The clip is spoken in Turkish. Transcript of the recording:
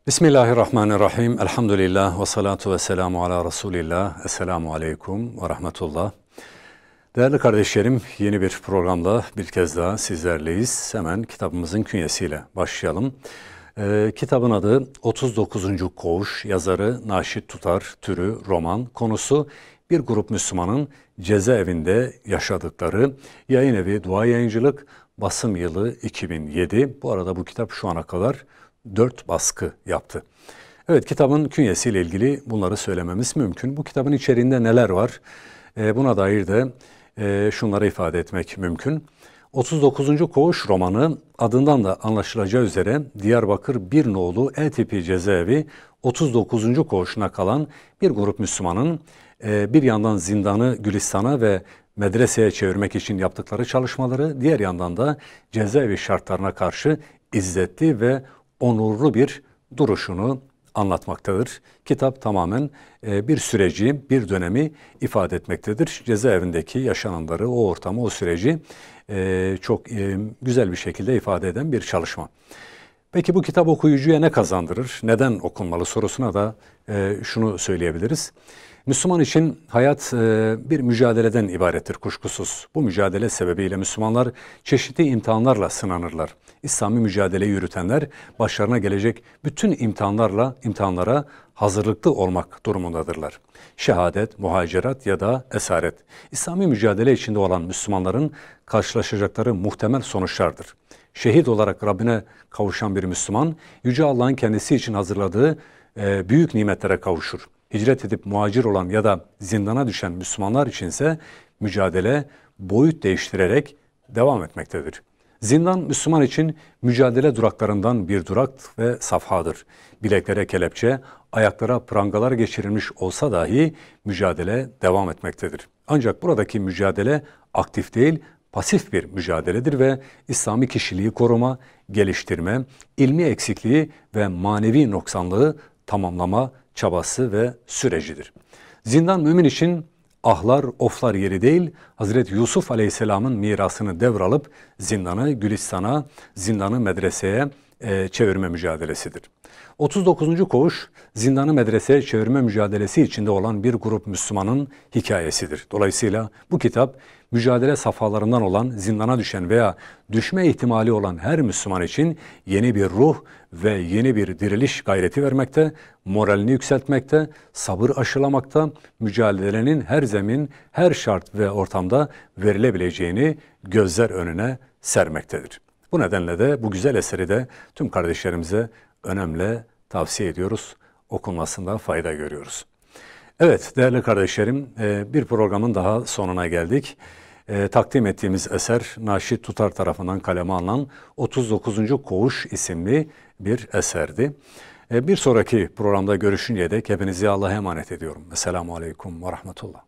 Bismillahirrahmanirrahim. Elhamdülillah ve salatu ve selamu ala Resulillah. Esselamu aleyküm ve rahmetullah. Değerli kardeşlerim, yeni bir programda bir kez daha sizlerleyiz. Hemen kitabımızın künyesiyle başlayalım. Kitabın adı 39. Koğuş, yazarı Naşit Tutar, türü roman, konusu bir grup Müslümanın cezaevinde yaşadıkları, yayın evi Dua Yayıncılık, basım yılı 2007. Bu arada bu kitap şu ana kadar 4 baskı yaptı. Evet, kitabın künyesiyle ilgili bunları söylememiz mümkün. Bu kitabın içeriğinde neler var? Buna dair de şunları ifade etmek mümkün. 39. Koğuş romanı adından da anlaşılacağı üzere Diyarbakır 1 nolu E tipi cezaevi 39. koğuşuna kalan bir grup Müslümanın bir yandan zindanı Gülistan'a ve medreseye çevirmek için yaptıkları çalışmaları, diğer yandan da cezaevi şartlarına karşı izzetli ve onurlu bir duruşunu anlatmaktadır. Kitap tamamen bir süreci, bir dönemi ifade etmektedir. Cezaevindeki yaşananları, o ortamı, o süreci çok güzel bir şekilde ifade eden bir çalışma. Peki bu kitap okuyucuya ne kazandırır? Neden okunmalı sorusuna da şunu söyleyebiliriz. Müslüman için hayat bir mücadeleden ibarettir kuşkusuz. Bu mücadele sebebiyle Müslümanlar çeşitli imtihanlarla sınanırlar. İslami mücadele yürütenler başlarına gelecek bütün imtihanlara hazırlıklı olmak durumundadırlar. Şehadet, muhacerat ya da esaret. İslami mücadele içinde olan Müslümanların karşılaşacakları muhtemel sonuçlardır. Şehit olarak Rabbine kavuşan bir Müslüman, Yüce Allah'ın kendisi için hazırladığı büyük nimetlere kavuşur. Hicret edip muhacir olan ya da zindana düşen Müslümanlar içinse mücadele boyut değiştirerek devam etmektedir. Zindan Müslüman için mücadele duraklarından bir durak ve safhadır. Bileklere kelepçe, ayaklara prangalar geçirilmiş olsa dahi mücadele devam etmektedir. Ancak buradaki mücadele aktif değil, pasif bir mücadeledir ve İslami kişiliği koruma, geliştirme, ilmi eksikliği ve manevi noksanlığı tamamlama çabası ve sürecidir. Zindan mümin için ahlar, oflar yeri değil, Hazreti Yusuf Aleyhisselam'ın mirasını devralıp zindanı Gülistan'a, zindanı medreseye çevirme mücadelesidir. 39. Koğuş, zindanı medreseye çevirme mücadelesi içinde olan bir grup Müslümanın hikayesidir. Dolayısıyla bu kitap, mücadele safhalarından olan, zindana düşen veya düşme ihtimali olan her Müslüman için yeni bir ruh ve yeni bir diriliş gayreti vermekte, moralini yükseltmekte, sabır aşılamakta, mücadelenin her zemin, her şart ve ortamda verilebileceğini gözler önüne sermektedir. Bu nedenle de bu güzel eseri de tüm kardeşlerimize önemli tavsiye ediyoruz. Okunmasında fayda görüyoruz. Evet değerli kardeşlerim, bir programın daha sonuna geldik. Takdim ettiğimiz eser Naşit Tutar tarafından kaleme alınan 39. Koğuş isimli bir eserdi. Bir sonraki programda görüşünceye dek hepinizi Allah'a emanet ediyorum. Esselamu Aleyküm ve Rahmetullah.